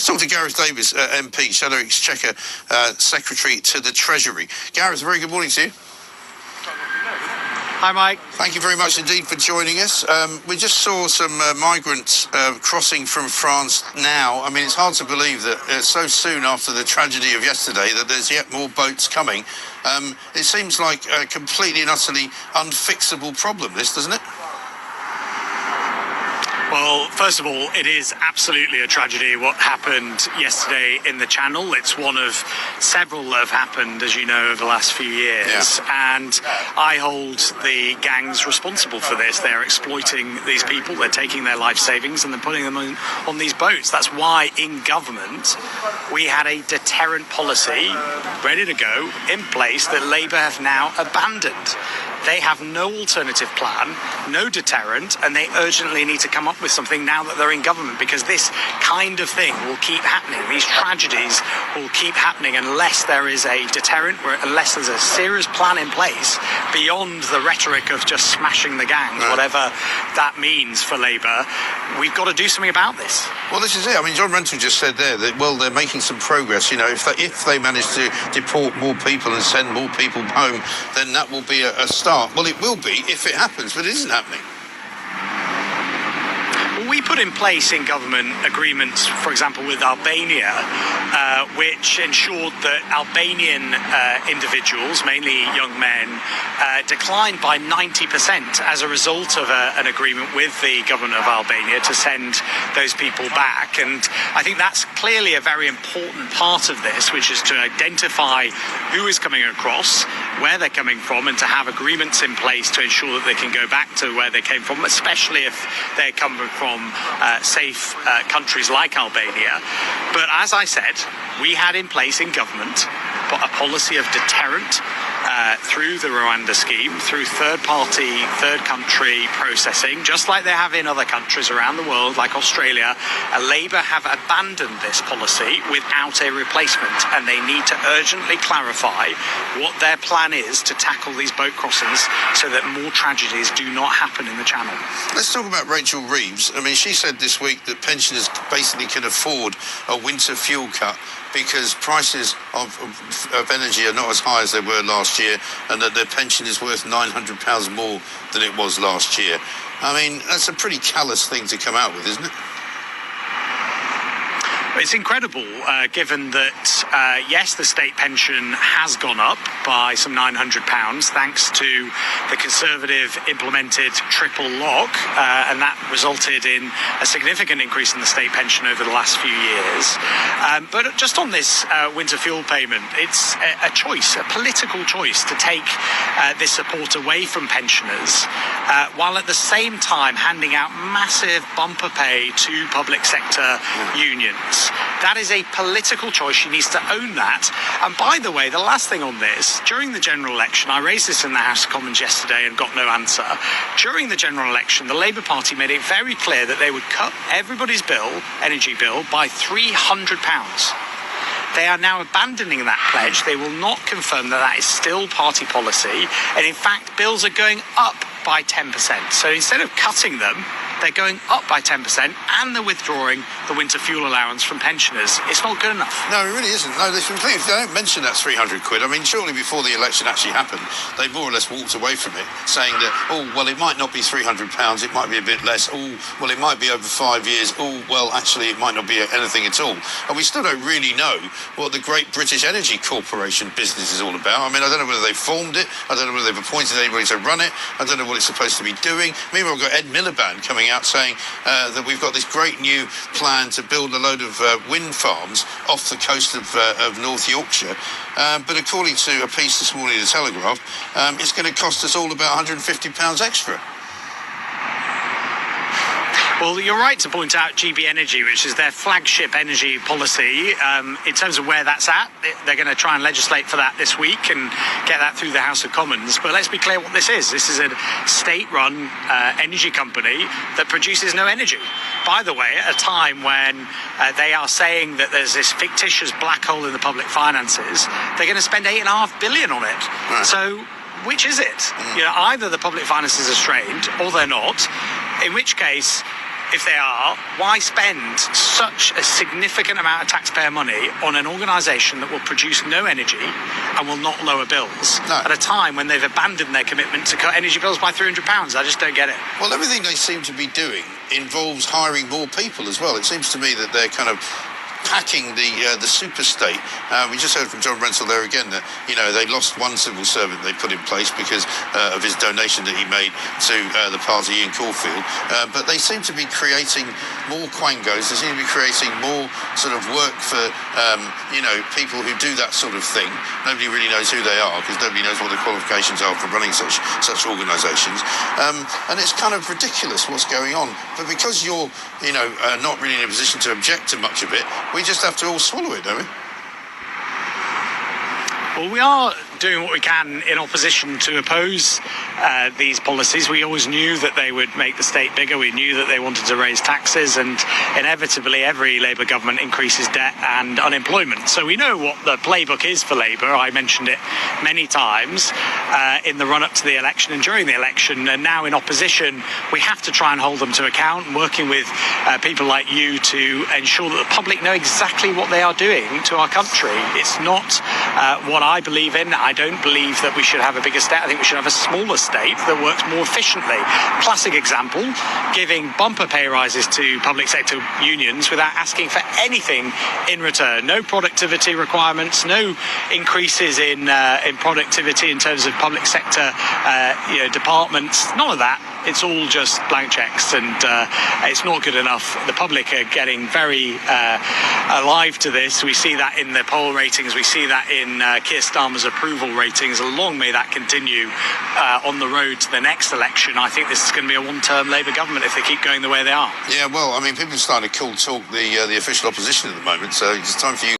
Let's talk to Gareth Davis, MP, Shadow Exchequer Secretary to the Treasury. Gareth, very good morning to you. Hi, Mike. Thank you very much indeed for joining us. We just saw some migrants crossing from France now. I mean, it's hard to believe that so soon after the tragedy of yesterday that there's yet more boats coming. It seems like a completely and utterly unfixable problem, this, doesn't it? Well, first of all, it is absolutely a tragedy what happened yesterday in the Channel. It's one of several that have happened, as you know, over the last few years. Yeah. And I hold the gangs responsible for this. They're exploiting these people. They're taking their life savings and they're putting them on these boats. That's why in government we had a deterrent policy ready to go in place that Labour have now abandoned. They have no alternative plan, no deterrent, and they urgently need to come up with something now that they're in government, because this kind of thing will keep happening. These tragedies will keep happening unless there is a deterrent, unless there's a serious plan in place beyond the rhetoric of just smashing the gangs, whatever that means for Labour. We've got to do something about this. Well, this is it. I mean, John Rentoul just said there that, well, they're making some progress. You know, if they manage to deport more people and send more people home, then that will be a start. Well, it will be if it happens, but it isn't happening. We put in place in government agreements, for example, with Albania, which ensured that Albanian individuals, mainly young men, declined by 90% as a result of an agreement with the government of Albania to send those people back. And I think that's clearly a very important part of this, which is to identify who is coming across, where they're coming from, and to have agreements in place to ensure that they can go back to where they came from, especially if they're coming from safe countries like Albania. But as I said, we had in place in government a policy of deterrent through the Rwanda scheme, through third-party, third-country processing, just like they have in other countries around the world, like Australia. Labour have abandoned this policy without a replacement, and they need to urgently clarify what their plan is to tackle these boat crossings so that more tragedies do not happen in the Channel. Let's talk about Rachel Reeves. I mean, she said this week that pensioners basically can afford a winter fuel cut because prices of energy are not as high as they were last year, and that their pension is worth £900 more than it was last year. I mean, that's a pretty callous thing to come out with, isn't it? It's incredible, given that, yes, the state pension has gone up by some £900 thanks to the Conservative implemented triple lock, and that resulted in a significant increase in the state pension over the last few years. But just on this winter fuel payment, it's a choice, a political choice to take this support away from pensioners, while at the same time handing out massive bumper pay to public sector unions. That is a political choice. She needs to own that. And by the way, the last thing on this, during the general election, I raised this in the House of Commons yesterday and got no answer. During the general election, the Labour Party made it very clear that they would cut everybody's energy bill, by £300. They are now abandoning that pledge. They will not confirm that that is still party policy. And in fact, bills are going up by 10%. So instead of cutting them, they're going up by 10%, and they're withdrawing the winter fuel allowance from pensioners. It's not good enough. No, it really isn't. No, they don't mention that £300. I mean, surely before the election actually happened, they more or less walked away from it, saying that, oh, well, it might not be £300, it might be a bit less. Oh, well, it might be over 5 years. Oh, well, actually, it might not be anything at all. And we still don't really know what the Great British Energy Corporation business is all about. I mean, I don't know whether they formed it. I don't know whether they've appointed anybody to run it. I don't know what it's supposed to be doing. Meanwhile, we've got Ed Miliband coming out saying that we've got this great new plan to build a load of wind farms off the coast of North Yorkshire. But according to a piece this morning in the Telegraph, it's going to cost us all about £150 extra. Well, you're right to point out GB Energy, which is their flagship energy policy. In terms of where that's at, they're going to try and legislate for that this week and get that through the House of Commons. But let's be clear what this is. This is a state-run energy company that produces no energy. By the way, at a time when they are saying that there's this fictitious black hole in the public finances, they're going to spend £8.5 billion on it. Right. So which is it? You know, either the public finances are strained or they're not, in which case if they are, why spend such a significant amount of taxpayer money on an organisation that will produce no energy and will not lower bills at a time when they've abandoned their commitment to cut energy bills by £300? I just don't get it. Well, everything they seem to be doing involves hiring more people as well. It seems to me that they're kind of packing the super state. We just heard from John Rentoul there again that, you know, they lost one civil servant they put in place because of his donation that he made to the party Ian Caulfield. But they seem to be creating more quangos. They seem to be creating more sort of work for, you know, people who do that sort of thing. Nobody really knows who they are because nobody knows what the qualifications are for running such organisations. And it's kind of ridiculous what's going on. But because you're, you know, not really in a position to object to much of it, we just have to all swallow it, don't we? Well, we are doing what we can in opposition to oppose these policies. We always knew that they would make the state bigger. We knew that they wanted to raise taxes, and inevitably every Labour government increases debt and unemployment. So we know what the playbook is for Labour. I mentioned it many times in the run-up to the election and during the election, and now in opposition we have to try and hold them to account, working with people like you to ensure that the public know exactly what they are doing to our country. It's not what I believe in. I don't believe that we should have a bigger state. I think we should have a smaller state that works more efficiently. Classic example, giving bumper pay rises to public sector unions without asking for anything in return. No productivity requirements, no increases in productivity in terms of public sector departments, none of that. It's all just blank checks, and it's not good enough. The public are getting very alive to this. We see that in the poll ratings. We see that in Keir Starmer's approval ratings. Long may that continue on the road to the next election. I think this is going to be a one-term Labour government if they keep going the way they are. Yeah, well, I mean, people are starting to cool talk the official opposition at the moment, so it's time for you